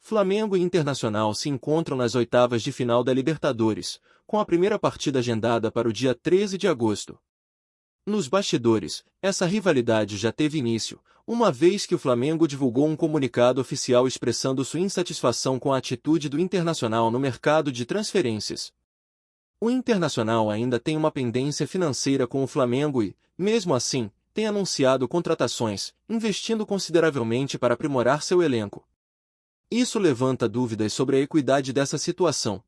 Flamengo e Internacional se encontram nas oitavas de final da Libertadores, com a primeira partida agendada para o dia 13 de agosto. Nos bastidores, essa rivalidade já teve início, uma vez que o Flamengo divulgou um comunicado oficial expressando sua insatisfação com a atitude do Internacional no mercado de transferências. O Internacional ainda tem uma pendência financeira com o Flamengo e, mesmo assim, tem anunciado contratações, investindo consideravelmente para aprimorar seu elenco. Isso levanta dúvidas sobre a equidade dessa situação.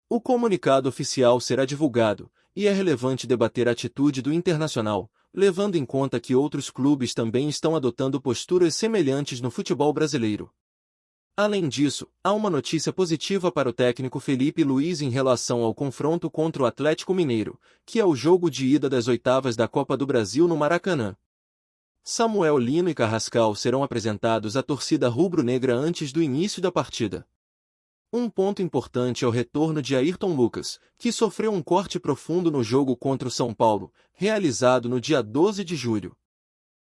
O comunicado oficial será divulgado, e é relevante debater a atitude do Internacional, levando em conta que outros clubes também estão adotando posturas semelhantes no futebol brasileiro. Além disso, há uma notícia positiva para o técnico Felipe Luiz em relação ao confronto contra o Atlético Mineiro, que é o jogo de ida das oitavas da Copa do Brasil no Maracanã. Samuel Lino e Carrascal serão apresentados à torcida rubro-negra antes do início da partida. Um ponto importante é o retorno de Ayrton Lucas, que sofreu um corte profundo no jogo contra o São Paulo, realizado no dia 12 de julho.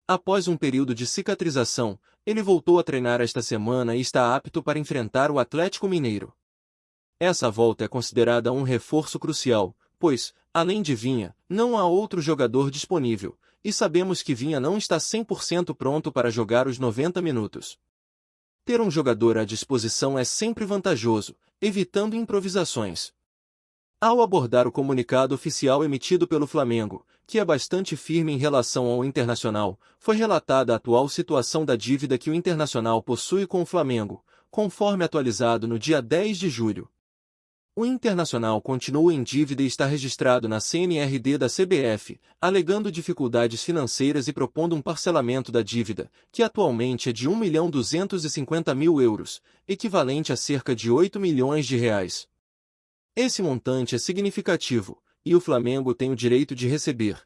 Após um período de cicatrização, ele voltou a treinar esta semana e está apto para enfrentar o Atlético Mineiro. Essa volta é considerada um reforço crucial, pois, além de Vinha, não há outro jogador disponível, e sabemos que Vinha não está 100% pronto para jogar os 90 minutos. Ter um jogador à disposição é sempre vantajoso, evitando improvisações. Ao abordar o comunicado oficial emitido pelo Flamengo, que é bastante firme em relação ao Internacional, foi relatada a atual situação da dívida que o Internacional possui com o Flamengo, conforme atualizado no dia 10 de julho. O Internacional continua em dívida e está registrado na CNRD da CBF, alegando dificuldades financeiras e propondo um parcelamento da dívida, que atualmente é de 1.250.000 euros, equivalente a cerca de 8 milhões de reais. Esse montante é significativo, e o Flamengo tem o direito de receber.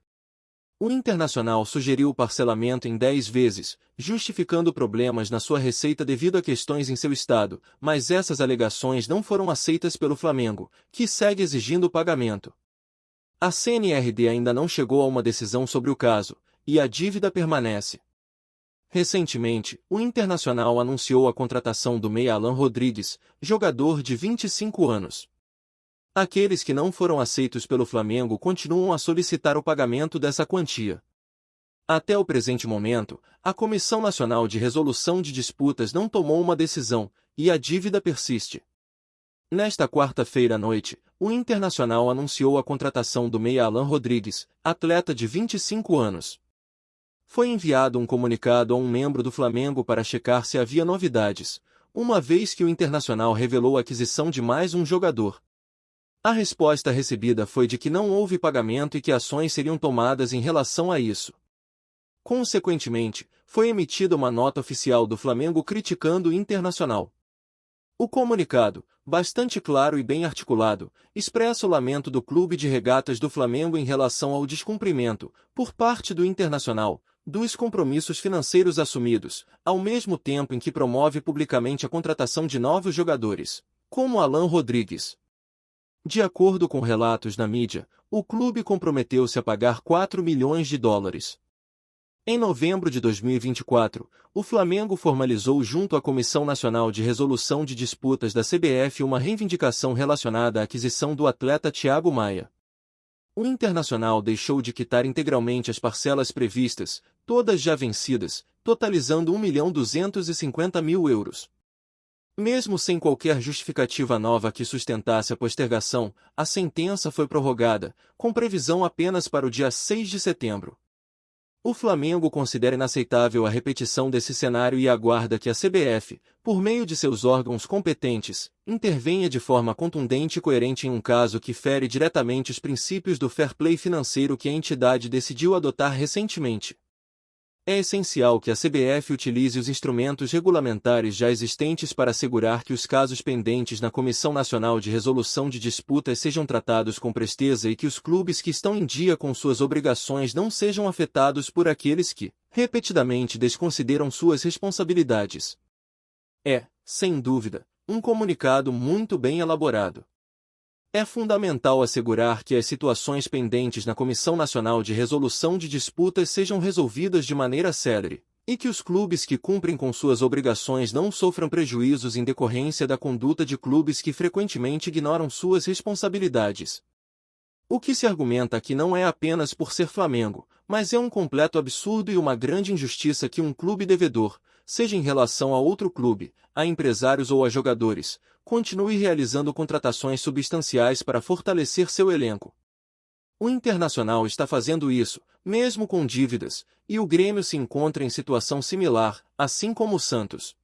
O Internacional sugeriu o parcelamento em 10 vezes, justificando problemas na sua receita devido a questões em seu estado, mas essas alegações não foram aceitas pelo Flamengo, que segue exigindo o pagamento. A CNRD ainda não chegou a uma decisão sobre o caso, e a dívida permanece. Recentemente, o Internacional anunciou a contratação do meia Alan Rodrigues, jogador de 25 anos. Aqueles que não foram aceitos pelo Flamengo continuam a solicitar o pagamento dessa quantia. Até o presente momento, a Comissão Nacional de Resolução de Disputas não tomou uma decisão, e a dívida persiste. Nesta quarta-feira à noite, o Internacional anunciou a contratação do meia Alan Rodrigues, atleta de 25 anos. Foi enviado um comunicado a um membro do Flamengo para checar se havia novidades, uma vez que o Internacional revelou a aquisição de mais um jogador. A resposta recebida foi de que não houve pagamento e que ações seriam tomadas em relação a isso. Consequentemente, foi emitida uma nota oficial do Flamengo criticando o Internacional. O comunicado, bastante claro e bem articulado, expressa o lamento do Clube de Regatas do Flamengo em relação ao descumprimento, por parte do Internacional, dos compromissos financeiros assumidos, ao mesmo tempo em que promove publicamente a contratação de novos jogadores, como Alan Rodrigues. De acordo com relatos na mídia, o clube comprometeu-se a pagar 4 milhões de dólares. Em novembro de 2024, o Flamengo formalizou junto à Comissão Nacional de Resolução de Disputas da CBF uma reivindicação relacionada à aquisição do atleta Thiago Maia. O Internacional deixou de quitar integralmente as parcelas previstas, todas já vencidas, totalizando 1.250.000 euros. Mesmo sem qualquer justificativa nova que sustentasse a postergação, a sentença foi prorrogada, com previsão apenas para o dia 6 de setembro. O Flamengo considera inaceitável a repetição desse cenário e aguarda que a CBF, por meio de seus órgãos competentes, intervenha de forma contundente e coerente em um caso que fere diretamente os princípios do fair play financeiro que a entidade decidiu adotar recentemente. É essencial que a CBF utilize os instrumentos regulamentares já existentes para assegurar que os casos pendentes na Comissão Nacional de Resolução de Disputas sejam tratados com presteza e que os clubes que estão em dia com suas obrigações não sejam afetados por aqueles que, repetidamente, desconsideram suas responsabilidades. É, sem dúvida, um comunicado muito bem elaborado. É fundamental assegurar que as situações pendentes na Comissão Nacional de Resolução de Disputas sejam resolvidas de maneira célere, E que os clubes que cumprem com suas obrigações não sofram prejuízos em decorrência da conduta de clubes que frequentemente ignoram suas responsabilidades. O que se argumenta aqui não é apenas por ser Flamengo, mas é um completo absurdo e uma grande injustiça que um clube devedor, seja em relação a outro clube, a empresários ou a jogadores, continue realizando contratações substanciais para fortalecer seu elenco. O Internacional está fazendo isso, mesmo com dívidas, e o Grêmio se encontra em situação similar, assim como o Santos.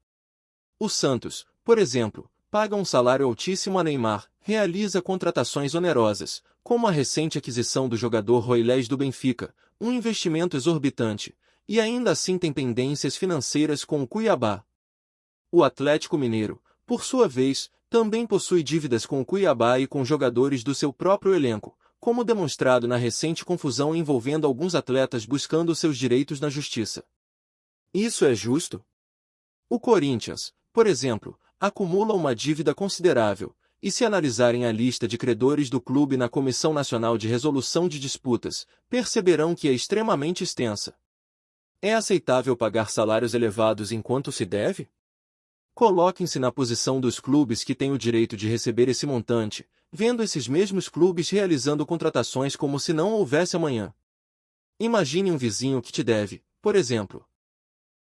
O Santos, por exemplo, paga um salário altíssimo a Neymar, realiza contratações onerosas, como a recente aquisição do jogador Roilés do Benfica, um investimento exorbitante, e ainda assim tem pendências financeiras com o Cuiabá. O Atlético Mineiro, por sua vez, também possui dívidas com o Cuiabá e com jogadores do seu próprio elenco, como demonstrado na recente confusão envolvendo alguns atletas buscando seus direitos na justiça. Isso é justo? O Corinthians, por exemplo, acumula uma dívida considerável, e se analisarem a lista de credores do clube na Comissão Nacional de Resolução de Disputas, perceberão que é extremamente extensa. É aceitável pagar salários elevados enquanto se deve? Coloquem-se na posição dos clubes que têm o direito de receber esse montante, vendo esses mesmos clubes realizando contratações como se não houvesse amanhã. Imagine um vizinho que te deve, por exemplo.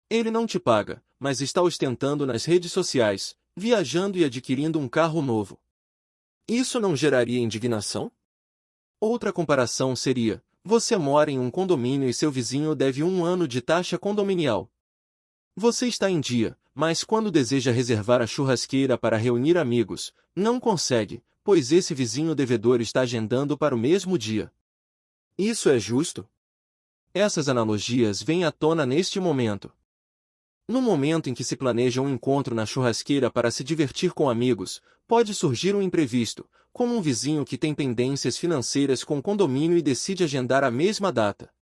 Ele não te paga, mas está ostentando nas redes sociais, viajando e adquirindo um carro novo. Isso não geraria indignação? Outra comparação seria: você mora em um condomínio e seu vizinho deve 1 ano de taxa condominial. Você está em dia, mas quando deseja reservar a churrasqueira para reunir amigos, não consegue, pois esse vizinho devedor está agendando para o mesmo dia. Isso é justo? Essas analogias vêm à tona neste momento. No momento em que se planeja um encontro na churrasqueira para se divertir com amigos, pode surgir um imprevisto, como um vizinho que tem pendências financeiras com o condomínio e decide agendar a mesma data.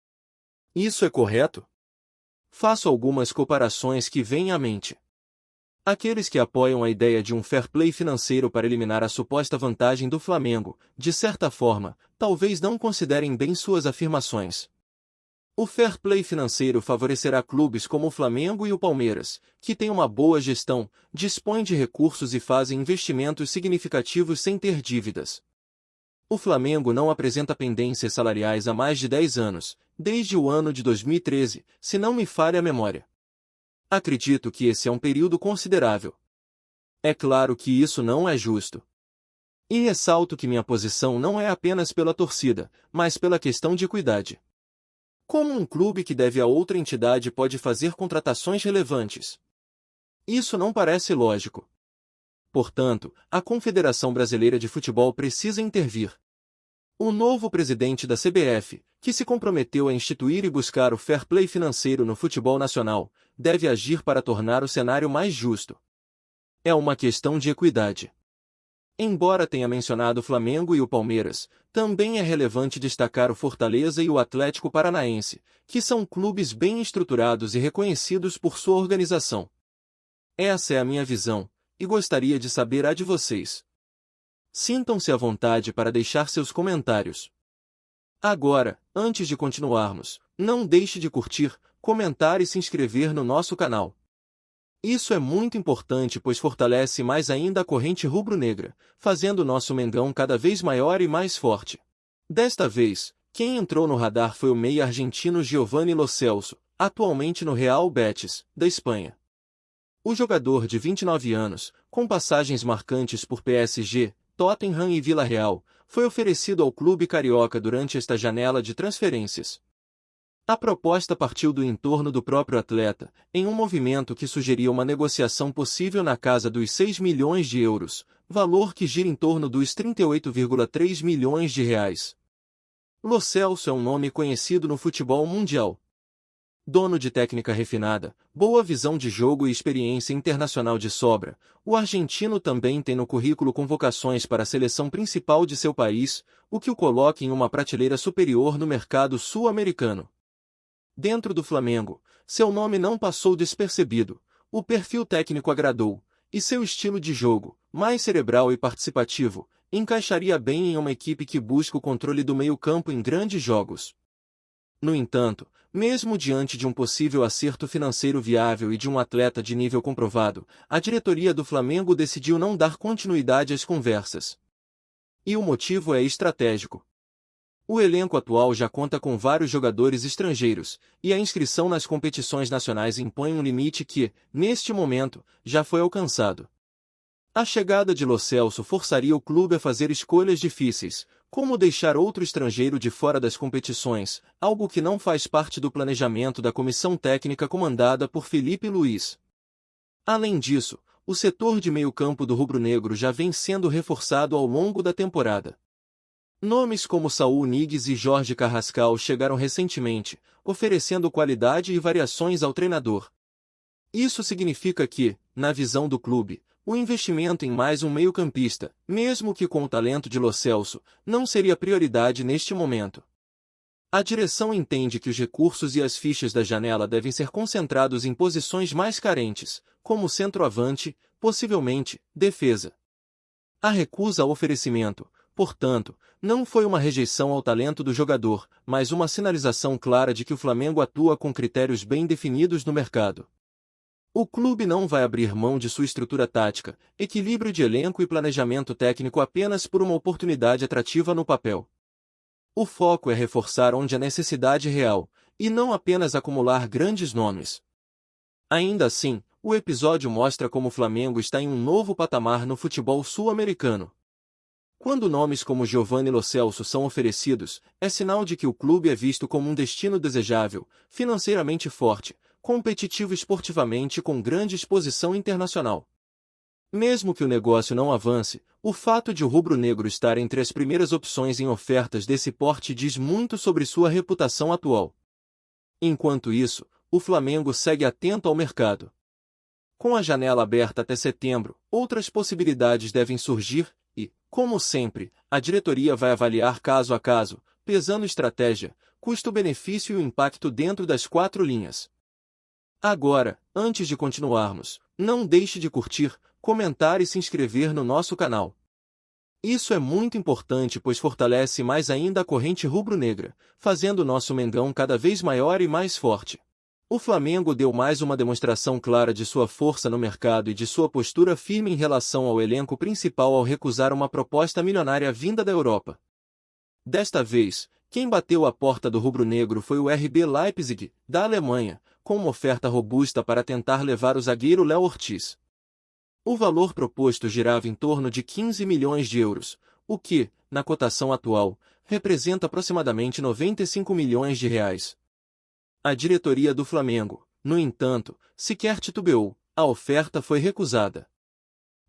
Isso é correto? Faço algumas comparações que vêm à mente. Aqueles que apoiam a ideia de um fair play financeiro para eliminar a suposta vantagem do Flamengo, de certa forma, talvez não considerem bem suas afirmações. O fair play financeiro favorecerá clubes como o Flamengo e o Palmeiras, que têm uma boa gestão, dispõem de recursos e fazem investimentos significativos sem ter dívidas. O Flamengo não apresenta pendências salariais há mais de 10 anos, desde o ano de 2013, se não me falha a memória. Acredito que esse é um período considerável. É claro que isso não é justo. E ressalto que minha posição não é apenas pela torcida, mas pela questão de equidade. Como um clube que deve a outra entidade pode fazer contratações relevantes? Isso não parece lógico. Portanto, a Confederação Brasileira de Futebol precisa intervir. O novo presidente da CBF, que se comprometeu a instituir e buscar o fair play financeiro no futebol nacional, deve agir para tornar o cenário mais justo. É uma questão de equidade. Embora tenha mencionado o Flamengo e o Palmeiras, também é relevante destacar o Fortaleza e o Atlético Paranaense, que são clubes bem estruturados e reconhecidos por sua organização. Essa é a minha visão, e gostaria de saber a de vocês. Sintam-se à vontade para deixar seus comentários. Agora, antes de continuarmos, não deixe de curtir, comentar e se inscrever no nosso canal. Isso é muito importante pois fortalece mais ainda a corrente rubro-negra, fazendo nosso Mengão cada vez maior e mais forte. Desta vez, quem entrou no radar foi o meia argentino Giovanni Lo Celso, atualmente no Real Betis, da Espanha. O jogador de 29 anos, com passagens marcantes por PSG, Tottenham e Vila Real, foi oferecido ao clube carioca durante esta janela de transferências. A proposta partiu do entorno do próprio atleta, em um movimento que sugeria uma negociação possível na casa dos 6 milhões de euros, valor que gira em torno dos 38,3 milhões de reais. Lo Celso é um nome conhecido no futebol mundial. Dono de técnica refinada, boa visão de jogo e experiência internacional de sobra, o argentino também tem no currículo convocações para a seleção principal de seu país, o que o coloca em uma prateleira superior no mercado sul-americano. Dentro do Flamengo, seu nome não passou despercebido, o perfil técnico agradou, e seu estilo de jogo, mais cerebral e participativo, encaixaria bem em uma equipe que busca o controle do meio-campo em grandes jogos. No entanto, mesmo diante de um possível acerto financeiro viável e de um atleta de nível comprovado, a diretoria do Flamengo decidiu não dar continuidade às conversas. E o motivo é estratégico. O elenco atual já conta com vários jogadores estrangeiros, e a inscrição nas competições nacionais impõe um limite que, neste momento, já foi alcançado. A chegada de Lo Celso forçaria o clube a fazer escolhas difíceis, como deixar outro estrangeiro de fora das competições, algo que não faz parte do planejamento da comissão técnica comandada por Felipe Luiz. Além disso, o setor de meio-campo do rubro-negro já vem sendo reforçado ao longo da temporada. Nomes como Saúl Ñíguez e Jorge Carrascal chegaram recentemente, oferecendo qualidade e variações ao treinador. Isso significa que, na visão do clube, o investimento em mais um meio-campista, mesmo que com o talento de Lo Celso, não seria prioridade neste momento. A direção entende que os recursos e as fichas da janela devem ser concentrados em posições mais carentes, como centroavante, possivelmente, defesa. A recusa ao oferecimento, portanto, não foi uma rejeição ao talento do jogador, mas uma sinalização clara de que o Flamengo atua com critérios bem definidos no mercado. O clube não vai abrir mão de sua estrutura tática, equilíbrio de elenco e planejamento técnico apenas por uma oportunidade atrativa no papel. O foco é reforçar onde há necessidade real, e não apenas acumular grandes nomes. Ainda assim, o episódio mostra como o Flamengo está em um novo patamar no futebol sul-americano. Quando nomes como Giovanni Lo Celso são oferecidos, é sinal de que o clube é visto como um destino desejável, financeiramente forte, competitivo esportivamente e com grande exposição internacional. Mesmo que o negócio não avance, o fato de o rubro-negro estar entre as primeiras opções em ofertas desse porte diz muito sobre sua reputação atual. Enquanto isso, o Flamengo segue atento ao mercado. Com a janela aberta até setembro, outras possibilidades devem surgir e, como sempre, a diretoria vai avaliar caso a caso, pesando estratégia, custo-benefício e o impacto dentro das 4 linhas. Agora, antes de continuarmos, não deixe de curtir, comentar e se inscrever no nosso canal. Isso é muito importante pois fortalece mais ainda a corrente rubro-negra, fazendo nosso Mengão cada vez maior e mais forte. O Flamengo deu mais uma demonstração clara de sua força no mercado e de sua postura firme em relação ao elenco principal ao recusar uma proposta milionária vinda da Europa. Desta vez, quem bateu a porta do rubro-negro foi o RB Leipzig, da Alemanha, com uma oferta robusta para tentar levar o zagueiro Léo Ortiz. O valor proposto girava em torno de 15 milhões de euros, o que, na cotação atual, representa aproximadamente 95 milhões de reais. A diretoria do Flamengo, no entanto, sequer titubeou, a oferta foi recusada.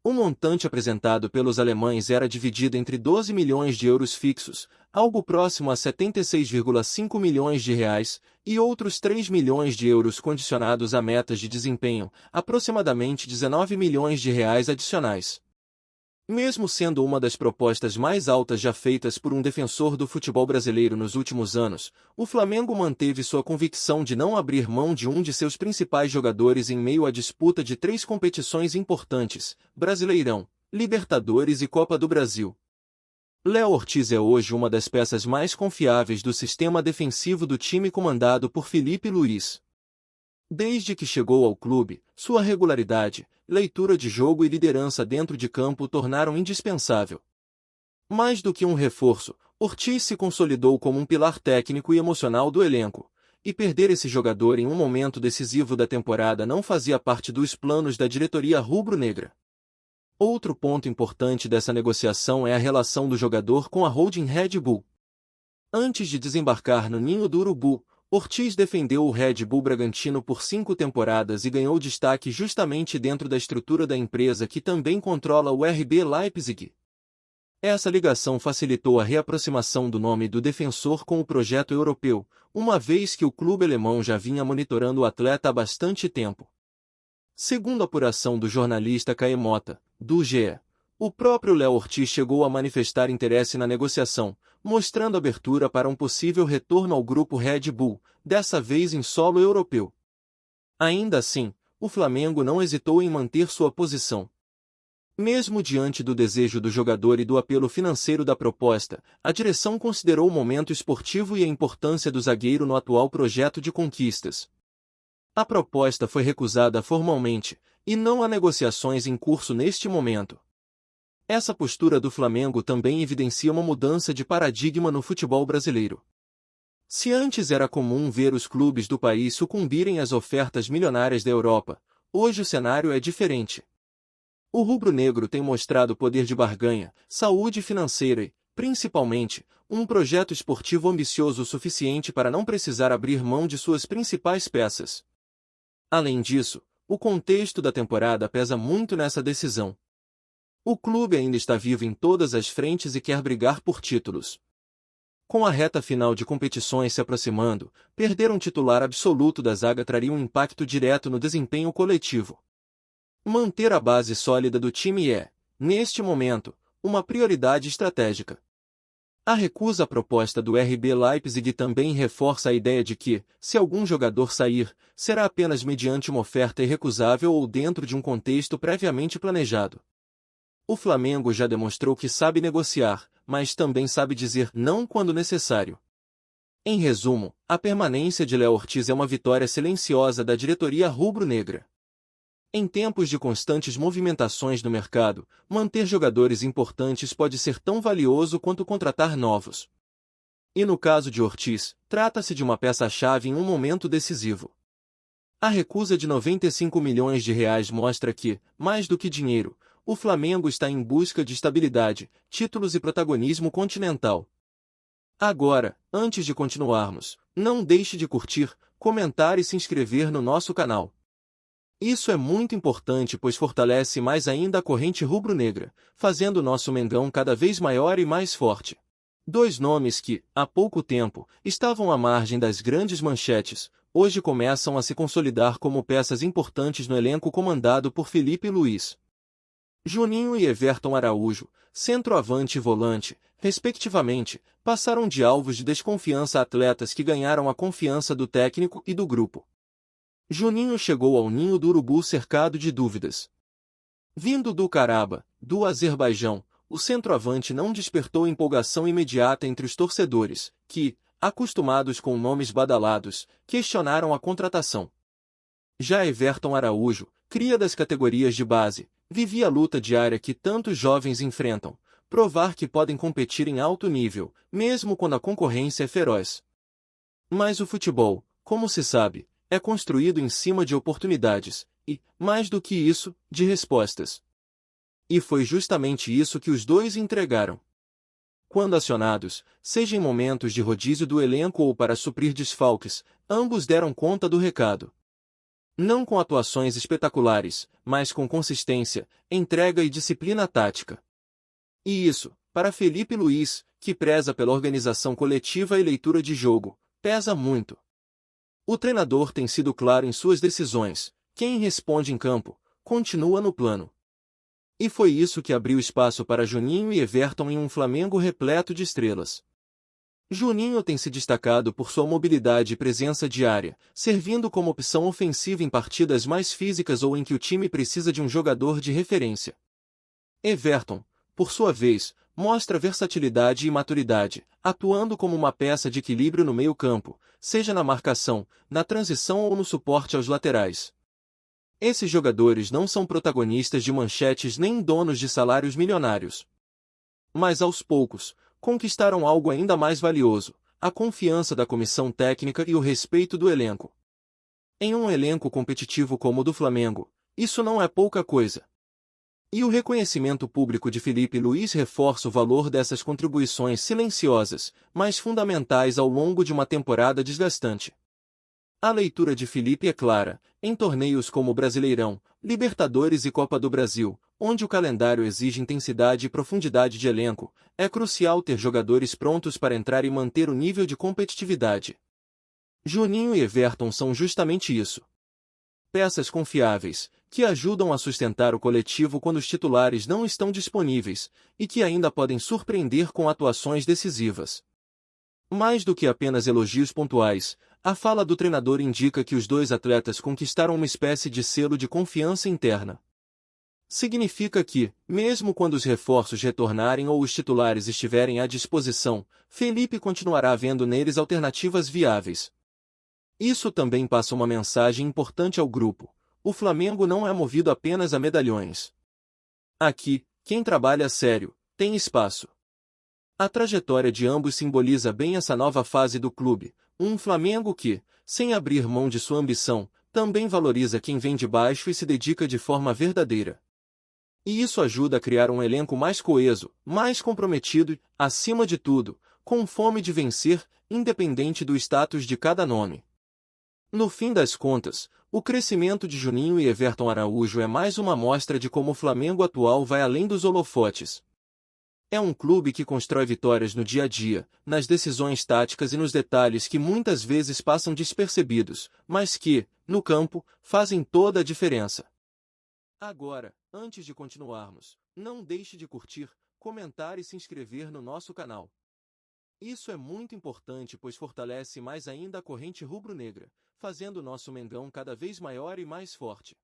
O montante apresentado pelos alemães era dividido entre 12 milhões de euros fixos, algo próximo a 76,5 milhões de reais, e outros 3 milhões de euros condicionados a metas de desempenho, aproximadamente 19 milhões de reais adicionais. Mesmo sendo uma das propostas mais altas já feitas por um defensor do futebol brasileiro nos últimos anos, o Flamengo manteve sua convicção de não abrir mão de um de seus principais jogadores em meio à disputa de 3 competições importantes: Brasileirão, Libertadores e Copa do Brasil. Léo Ortiz é hoje uma das peças mais confiáveis do sistema defensivo do time comandado por Felipe Luiz. Desde que chegou ao clube, sua regularidade, leitura de jogo e liderança dentro de campo o tornaram indispensável. Mais do que um reforço, Ortiz se consolidou como um pilar técnico e emocional do elenco, e perder esse jogador em um momento decisivo da temporada não fazia parte dos planos da diretoria rubro-negra. Outro ponto importante dessa negociação é a relação do jogador com a holding Red Bull. Antes de desembarcar no Ninho do Urubu, Ortiz defendeu o Red Bull Bragantino por 5 temporadas e ganhou destaque justamente dentro da estrutura da empresa que também controla o RB Leipzig. Essa ligação facilitou a reaproximação do nome do defensor com o projeto europeu, uma vez que o clube alemão já vinha monitorando o atleta há bastante tempo. Segundo a apuração do jornalista Caê Mota, do GE, o próprio Léo Ortiz chegou a manifestar interesse na negociação, mostrando abertura para um possível retorno ao grupo Red Bull, dessa vez em solo europeu. Ainda assim, o Flamengo não hesitou em manter sua posição. Mesmo diante do desejo do jogador e do apelo financeiro da proposta, a direção considerou o momento esportivo e a importância do zagueiro no atual projeto de conquistas. A proposta foi recusada formalmente, e não há negociações em curso neste momento. Essa postura do Flamengo também evidencia uma mudança de paradigma no futebol brasileiro. Se antes era comum ver os clubes do país sucumbirem às ofertas milionárias da Europa, hoje o cenário é diferente. O rubro-negro tem mostrado poder de barganha, saúde financeira e, principalmente, um projeto esportivo ambicioso o suficiente para não precisar abrir mão de suas principais peças. Além disso, o contexto da temporada pesa muito nessa decisão. O clube ainda está vivo em todas as frentes e quer brigar por títulos. Com a reta final de competições se aproximando, perder um titular absoluto da zaga traria um impacto direto no desempenho coletivo. Manter a base sólida do time é, neste momento, uma prioridade estratégica. A recusa à proposta do RB Leipzig também reforça a ideia de que, se algum jogador sair, será apenas mediante uma oferta irrecusável ou dentro de um contexto previamente planejado. O Flamengo já demonstrou que sabe negociar, mas também sabe dizer não quando necessário. Em resumo, a permanência de Léo Ortiz é uma vitória silenciosa da diretoria rubro-negra. Em tempos de constantes movimentações no mercado, manter jogadores importantes pode ser tão valioso quanto contratar novos. E no caso de Ortiz, trata-se de uma peça-chave em um momento decisivo. A recusa de 95 milhões de reais mostra que, mais do que dinheiro, o Flamengo está em busca de estabilidade, títulos e protagonismo continental. Agora, antes de continuarmos, não deixe de curtir, comentar e se inscrever no nosso canal. Isso é muito importante pois fortalece mais ainda a corrente rubro-negra, fazendo nosso Mengão cada vez maior e mais forte. Dois nomes que, há pouco tempo, estavam à margem das grandes manchetes, hoje começam a se consolidar como peças importantes no elenco comandado por Felipe Luiz. Juninho e Everton Araújo, centroavante e volante, respectivamente, passaram de alvos de desconfiança a atletas que ganharam a confiança do técnico e do grupo. Juninho chegou ao ninho do urubu cercado de dúvidas. Vindo do Karabakh, do Azerbaijão, o centroavante não despertou empolgação imediata entre os torcedores, que, acostumados com nomes badalados, questionaram a contratação. Já Everton Araújo, cria das categorias de base, vivia a luta diária que tantos jovens enfrentam, provar que podem competir em alto nível, mesmo quando a concorrência é feroz. Mas o futebol, como se sabe, é construído em cima de oportunidades, e, mais do que isso, de respostas. E foi justamente isso que os dois entregaram. Quando acionados, seja em momentos de rodízio do elenco ou para suprir desfalques, ambos deram conta do recado. Não com atuações espetaculares, mas com consistência, entrega e disciplina tática. E isso, para Felipe Luiz, que preza pela organização coletiva e leitura de jogo, pesa muito. O treinador tem sido claro em suas decisões, quem responde em campo, continua no plano. E foi isso que abriu espaço para Juninho e Everton em um Flamengo repleto de estrelas. Juninho tem se destacado por sua mobilidade e presença diária, servindo como opção ofensiva em partidas mais físicas ou em que o time precisa de um jogador de referência. Everton, por sua vez, mostra versatilidade e maturidade, atuando como uma peça de equilíbrio no meio-campo, seja na marcação, na transição ou no suporte aos laterais. Esses jogadores não são protagonistas de manchetes nem donos de salários milionários. Mas aos poucos, conquistaram algo ainda mais valioso, a confiança da comissão técnica e o respeito do elenco. Em um elenco competitivo como o do Flamengo, isso não é pouca coisa. E o reconhecimento público de Felipe Luiz reforça o valor dessas contribuições silenciosas, mas fundamentais ao longo de uma temporada desgastante. A leitura de Felipe é clara, em torneios como o Brasileirão, Libertadores e Copa do Brasil, onde o calendário exige intensidade e profundidade de elenco, é crucial ter jogadores prontos para entrar e manter o nível de competitividade. Juninho e Everton são justamente isso. Peças confiáveis, que ajudam a sustentar o coletivo quando os titulares não estão disponíveis, e que ainda podem surpreender com atuações decisivas. Mais do que apenas elogios pontuais, a fala do treinador indica que os dois atletas conquistaram uma espécie de selo de confiança interna. Significa que, mesmo quando os reforços retornarem ou os titulares estiverem à disposição, Felipe continuará vendo neles alternativas viáveis. Isso também passa uma mensagem importante ao grupo: o Flamengo não é movido apenas a medalhões. Aqui, quem trabalha sério, tem espaço. A trajetória de ambos simboliza bem essa nova fase do clube, um Flamengo que, sem abrir mão de sua ambição, também valoriza quem vem de baixo e se dedica de forma verdadeira. E isso ajuda a criar um elenco mais coeso, mais comprometido e, acima de tudo, com fome de vencer, independente do status de cada nome. No fim das contas, o crescimento de Juninho e Everton Araújo é mais uma mostra de como o Flamengo atual vai além dos holofotes. É um clube que constrói vitórias no dia a dia, nas decisões táticas e nos detalhes que muitas vezes passam despercebidos, mas que, no campo, fazem toda a diferença. Agora, antes de continuarmos, não deixe de curtir, comentar e se inscrever no nosso canal. Isso é muito importante pois fortalece mais ainda a corrente rubro-negra, fazendo nosso Mengão cada vez maior e mais forte.